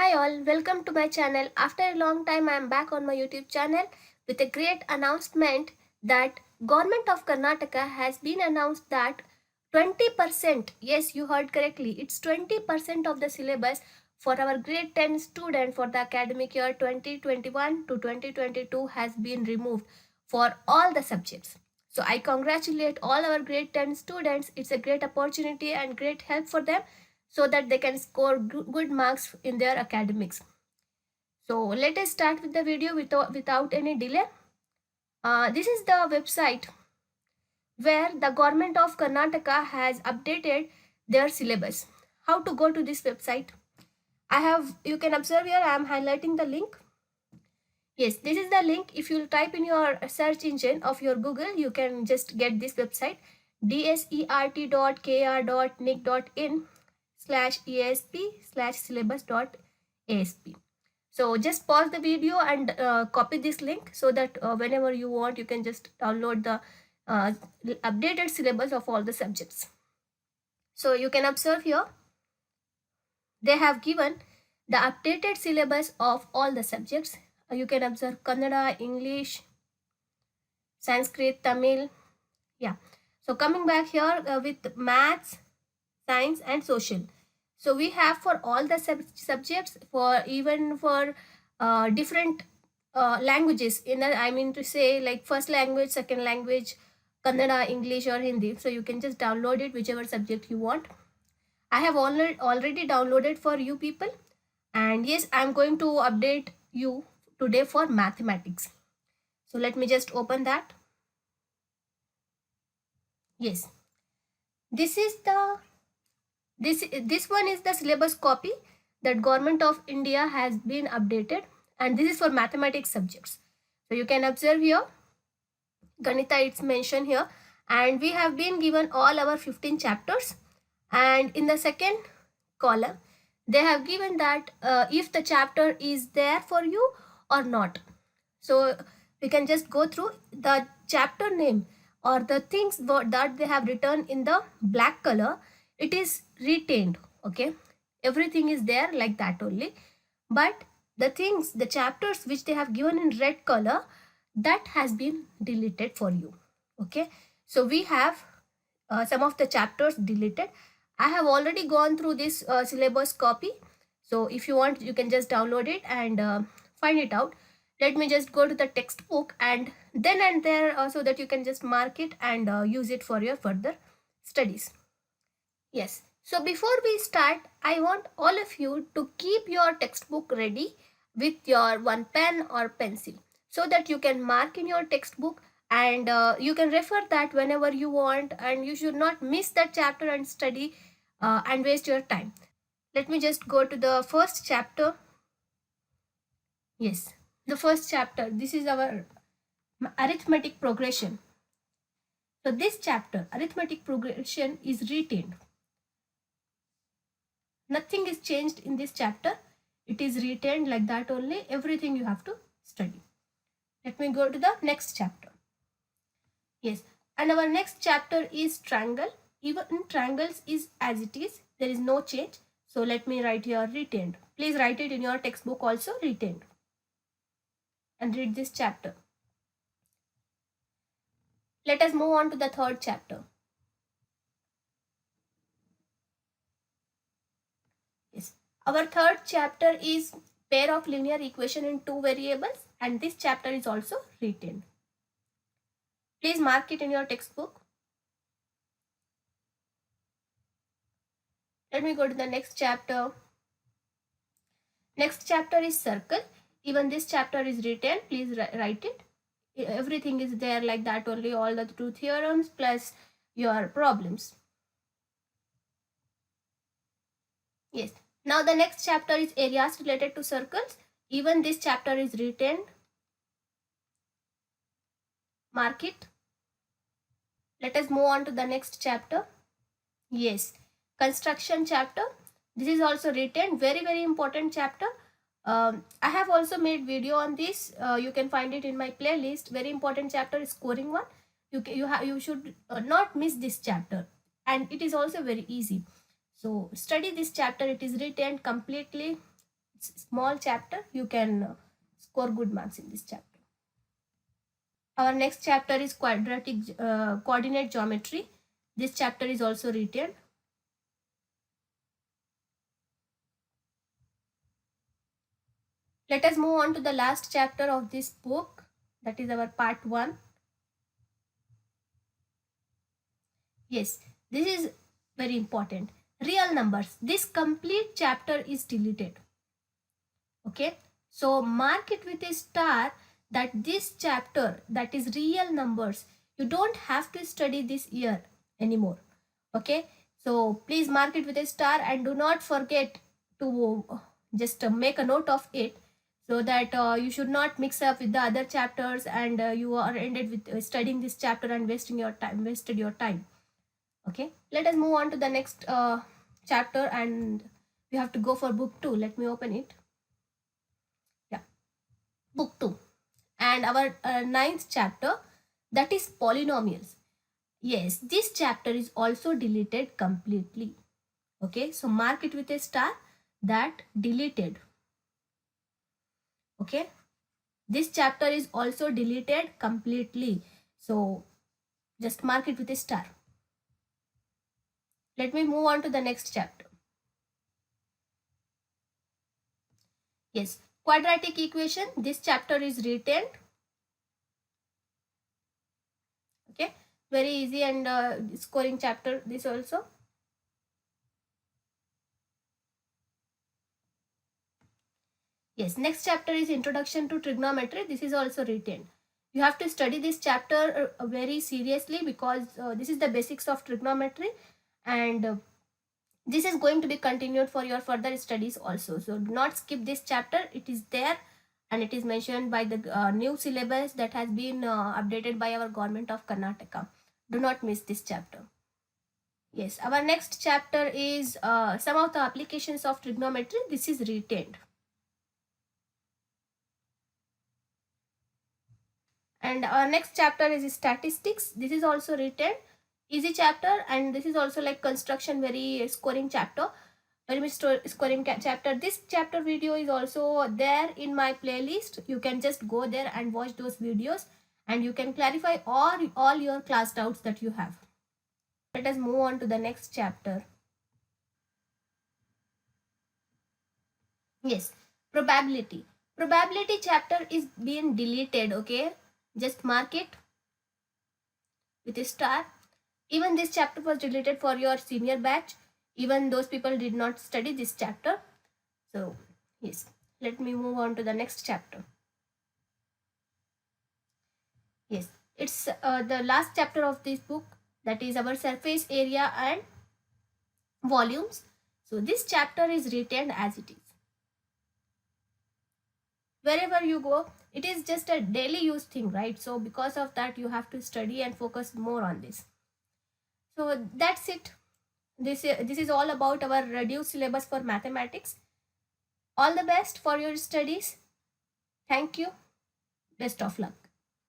Hi all, welcome to my channel. After a long time I am back on my YouTube channel with a great announcement that Government of Karnataka has been announced that 20%, yes you heard correctly, it's 20% of the syllabus for our grade 10 student for the academic year 2021 to 2022 has been removed for all the subjects. So I congratulate all our grade 10 students. It's a great opportunity and great help for them so that they can score good marks in their academics. So let us start with the video without any delay. This is the website where the government of Karnataka has updated their syllabus. How to go to this website? You can observe here I am highlighting the link. Yes, this is the link. If you type in your search engine of your Google, you can just get this website dsert.kr.nic.in/esp/syllabus.asp. So just pause the video and copy this link so that whenever you want, you can just download the updated syllabus of all the subjects. So you can observe here, they have given the updated syllabus of all the subjects. You can observe Kannada, English, Sanskrit, Tamil. Yeah. So coming back here with maths, science and social. So we have for all the subjects, for even for different languages, I mean to say, like first language, second language, Kannada, English or Hindi. So you can just download it whichever subject you want. I have already downloaded for you people, and yes, I'm going to update you today for mathematics. So let me just open that. Yes, this one is the syllabus copy that Government of India has been updated, and this is for mathematics subjects. So you can observe here Ganita, it's mentioned here, and we have been given all our 15 chapters, and in the second column they have given that if the chapter is there for you or not. So we can just go through the chapter name or the things that they have written in the black color. It is retained, okay, everything is there like that only, but the chapters which they have given in red color, that has been deleted for you. Okay, so we have some of the chapters deleted. I have already gone through this syllabus copy, so if you want you can just download it and find it out. Let me just go to the textbook and then and there so that you can just mark it and use it for your further studies. Yes, so before we start, I want all of you to keep your textbook ready with your one pen or pencil so that you can mark in your textbook and you can refer that whenever you want, and you should not miss that chapter and study and waste your time. Let me just go to the first chapter. Yes, the first chapter, this is our arithmetic progression. So this chapter, arithmetic progression, is retained. Nothing is changed in this chapter. It is retained like that only. Everything you have to study. Let me go to the next chapter. Yes, and our next chapter is triangle. Even in triangles is as it is. There is no change. So let me write here retained. Please write it in your textbook also, retained. And read this chapter. Let us move on to the third chapter. Yes, our third chapter is pair of linear equation in two variables, and this chapter is also retained. Please mark it in your textbook. Let me go to the next chapter. Next chapter is circle. Even this chapter is retained. Please write it. Everything is there like that only, all the two theorems plus your problems. Yes. Now the next chapter is areas related to circles. Even this chapter is retained. Mark it. Let us move on to the next chapter. Yes, construction chapter. This is also retained. Very important chapter. I have also made video on this. You can find it in my playlist. Very important chapter is scoring one. You should not miss this chapter, and it is also very easy. So study this chapter. It is retained completely. small chapter, you can score good marks in this chapter. Our next chapter is coordinate geometry. This chapter is also written. Let us move on to the last chapter of this book, that is our part 1. Yes, this is very important. Real numbers. This complete chapter is deleted. Okay, so mark it with a star that this chapter, that is real numbers, you don't have to study this year anymore. Okay, so please mark it with a star and do not forget to just make a note of it, so that you should not mix up with the other chapters and you are ended with studying this chapter and wasted your time. Okay, let us move on to the next chapter, and we have to go for book 2. Let me open it. Yeah, book 2, and our 9th chapter, that is polynomials. Yes, this chapter is also deleted completely. Okay, so mark it with a star that deleted. Okay, this chapter is also deleted completely, so just mark it with a star. Let me move on to the next chapter. Yes, quadratic equation. This chapter is written. Okay, very easy and scoring chapter this also. Yes, next chapter is introduction to trigonometry. This is also written. You have to study this chapter very seriously, because this is the basics of trigonometry, and this is going to be continued for your further studies also. So do not skip this chapter. It is there and it is mentioned by the new syllabus that has been updated by our government of Karnataka. Do not miss this chapter. Yes, our next chapter is some of the applications of trigonometry. This is retained. And our next chapter is statistics. This is also written. Easy chapter, and this is also like construction, very scoring chapter. Very much scoring chapter. This chapter video is also there in my playlist. You can just go there and watch those videos, and you can clarify all your class doubts that you have. Let us move on to the next chapter. Yes, probability. Probability chapter is being deleted. Okay, just mark it with a star. Even this chapter was deleted for your senior batch. Even those people did not study this chapter. So yes, let me move on to the next chapter. Yes, it's the last chapter of this book, that is our surface area and volumes. So this chapter is written as it is. Wherever you go, it is just a daily use thing, right? So because of that, you have to study and focus more on this. So that's it. This is all about our reduced syllabus for mathematics. All the best for your studies. Thank you. Best of luck.